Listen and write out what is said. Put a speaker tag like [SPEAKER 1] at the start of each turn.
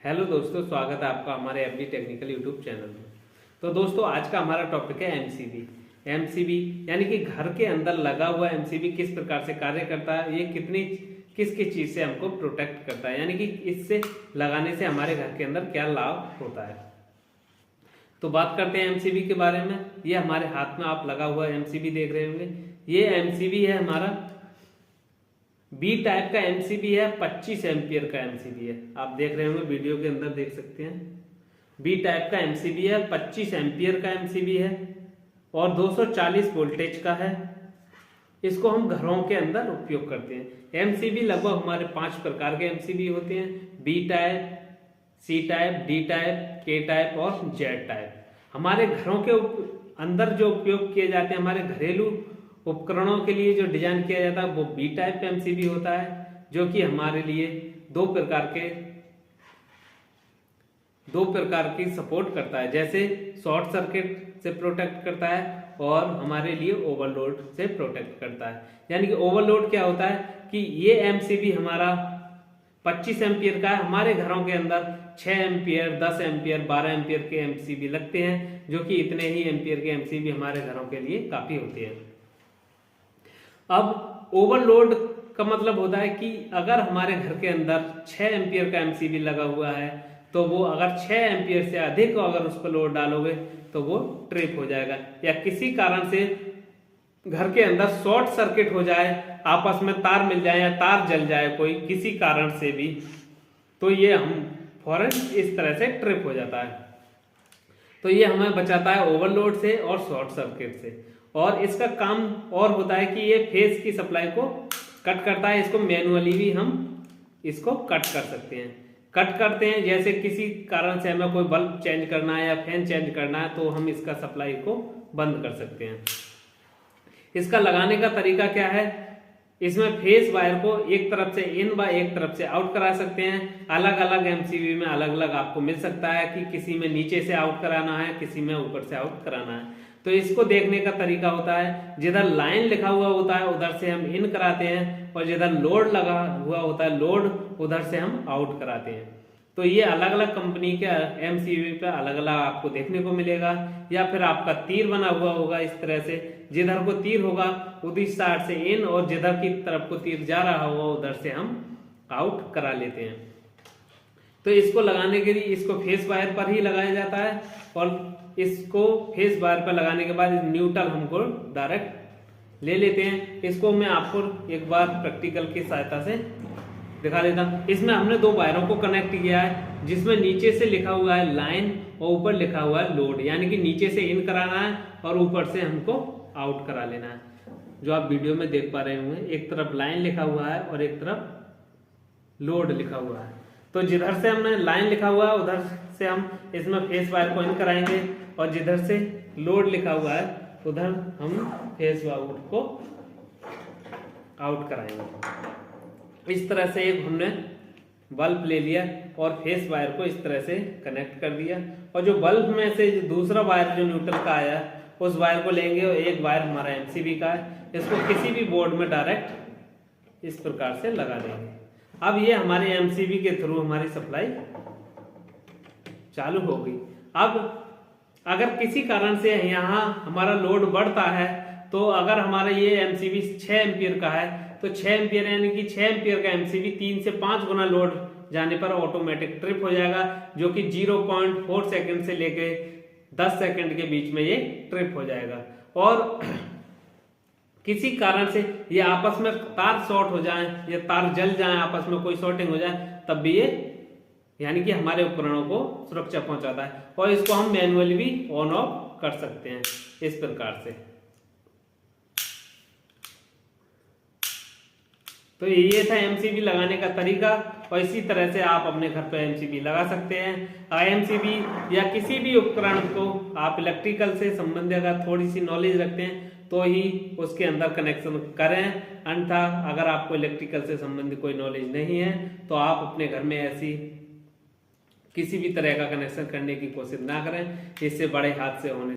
[SPEAKER 1] Hello दोस्तों, स्वागत है आपका हमारे एफडी टेक्निकल यूट्यूब चैनल में। तो दोस्तों, आज का हमारा टॉपिक है एमसीबी। एमसीबी यानी कि घर के अंदर लगा हुआ एमसीबी किस प्रकार से कार्य करता है, ये किस किस चीज से हमको प्रोटेक्ट करता है, यानी कि इससे लगाने से हमारे घर के अंदर क्या लाभ होता है। तो बात करते हैं एमसीबी के बारे में। ये हमारे हाथ में आप लगा हुआ एमसीबी देख रहे होंगे। ये एमसीबी है हमारा बी टाइप का एमसीबी है, 25 एम्पियर का एमसीबी है। आप देख रहे होंगे, वीडियो के अंदर देख सकते हैं। बी टाइप का एमसीबी है, 25 एम्पियर का एमसीबी है और 240 वोल्टेज का है। इसको हम घरों के अंदर उपयोग करते हैं। एमसीबी लगभग हमारे 5 प्रकार के एमसीबी होते हैं: B type, C type, D type, K type और जेड टाइप। हमारे घरों के अंदर जो उपयोग किए जाते हैं, हमारे घरेलू उपकरणों के लिए जो डिजाइन किया जाता है, वो बी टाइप एमसीबी होता है, जो कि हमारे लिए दो प्रकार की सपोर्ट करता है। जैसे शॉर्ट सर्किट से प्रोटेक्ट करता है और हमारे लिए ओवरलोड से प्रोटेक्ट करता है। यानी कि ओवरलोड क्या होता है कि ये एमसीबी हमारा 25 एम्पियर का है। हमारे घरों के अंदर 6 एम्पियर, 10 एम्पियर, 12 एम्पियर के एमसीबी लगते हैं, जो कि इतने ही एम्पियर के एमसीबी हमारे घरों के लिए काफी होते हैं। अब ओवरलोड का मतलब होता है कि अगर हमारे घर के अंदर 6 एम्पियर का एमसीबी लगा हुआ है, तो वो अगर 6 एम्पियर से अधिक अगर उस पर लोड डालोगे तो वो ट्रिप हो जाएगा, या किसी कारण से घर के अंदर शॉर्ट सर्किट हो जाए, आपस में तार मिल जाए या तार जल जाए कोई किसी कारण से भी, तो ये हम फौरन इस तरह से ट्रिप हो जाता है। तो ये हमें बचाता है ओवरलोड से और शॉर्ट सर्किट से। और इसका काम और होता है कि ये फेज की सप्लाई को कट करता है। इसको मैनुअली भी हम इसको कट कर सकते हैं। कट करते हैं, जैसे किसी कारण से हमें कोई बल्ब चेंज करना है या फैन चेंज करना है, तो हम इसका सप्लाई को बंद कर सकते हैं। इसका लगाने का तरीका क्या है? इसमें फेस वायर को एक तरफ से इन व एक तरफ से आउट करा सकते हैं। अलग अलग एमसीबी में अलग अलग आपको मिल सकता है कि किसी में नीचे से आउट कराना है, किसी में ऊपर से आउट कराना है। तो इसको देखने का तरीका होता है, जिधर लाइन लिखा हुआ होता है उधर से हम इन कराते हैं, और जिधर लोड लगा हुआ होता है लोड, उधर से हम आउट कराते हैं। तो ये अलग अलग कंपनी के एमसीबी पे अलग अलग आपको देखने को मिलेगा। या फिर आपका तीर बना हुआ होगा इस तरह से, जिधर को तीर होगा उधर साइड से इन, और जिधर की तरफ को तीर जा रहा होगा उधर से हम आउट करा लेते हैं। तो इसको लगाने के लिए इसको फेस वायर पर ही लगाया जाता है, और इसको फेस वायर पर लगाने के बाद न्यूट्रल हमको डायरेक्ट ले लेते हैं। इसको मैं आपको एक बार प्रैक्टिकल की सहायता से दिखा देता हूं। इसमें हमने 2 वायरों को कनेक्ट किया है, जिसमें नीचे से लिखा हुआ है लाइन और ऊपर लिखा हुआ है लोड, यानी कि नीचे से इन कराना है और ऊपर से हमको आउट करा लेना है। जो आप वीडियो में देख पा रहे होंगे, एक तरफ लाइन लिखा हुआ है और एक तरफ लोड लिखा हुआ है। तो जिधर से हमने लाइन लिखा हुआ है उधर से हम इसमें फेस वायर को इन कराएंगे, और जिधर से लोड लिखा हुआ है उधर हम फेस वायर को आउट कराएंगे। इस तरह से एक हमने बल्ब ले लिया और फेस वायर को इस तरह से कनेक्ट कर दिया, और जो बल्ब में से दूसरा वायर जो न्यूट्रल का आया उस वायर को लेंगे, और एक वायर हमारा एमसीबी का है, इसको किसी भी बोर्ड में डायरेक्ट इस प्रकार से लगा देंगे। अब ये हमारे एमसीबी के थ्रू हमारी सप्लाई चालू हो गई। अब अगर किसी कारण से यहाँ हमारा लोड बढ़ता है, तो अगर हमारा ये एमसीबी 6 एम्पियर का है, तो 6 एम्पियर यानी कि 6 एम्पियर का एमसीबी 3 से 5 गुना लोड जाने पर ऑटोमेटिक ट्रिप हो जाएगा, जो कि 0.4 सेकंड से लेके 10 सेकंड के बीच में ये ट्रिप हो जाएगा। और किसी कारण से ये आपस में तार शॉर्ट हो जाए या तार जल जाए, आपस में कोई शॉर्टिंग हो जाए, तब भी ये यानी कि हमारे उपकरणों को सुरक्षा पहुंचाता है। और इसको हम मैनुअली भी ऑन ऑफ कर सकते हैं इस प्रकार से। तो ये था एमसीबी लगाने का तरीका, और इसी तरह से आप अपने घर पर एमसीबी लगा सकते हैं। एमसीबी या किसी भी उपकरण को आप इलेक्ट्रिकल से संबंधित अगर थोड़ी सी नॉलेज रखते हैं तो ही उसके अंदर कनेक्शन करें, अन्यथा अगर आपको इलेक्ट्रिकल से संबंधित कोई नॉलेज नहीं है तो आप अपने घर में ऐसी किसी भी तरह का कनेक्शन करने की कोशिश ना करें, इससे बड़े हादसे होने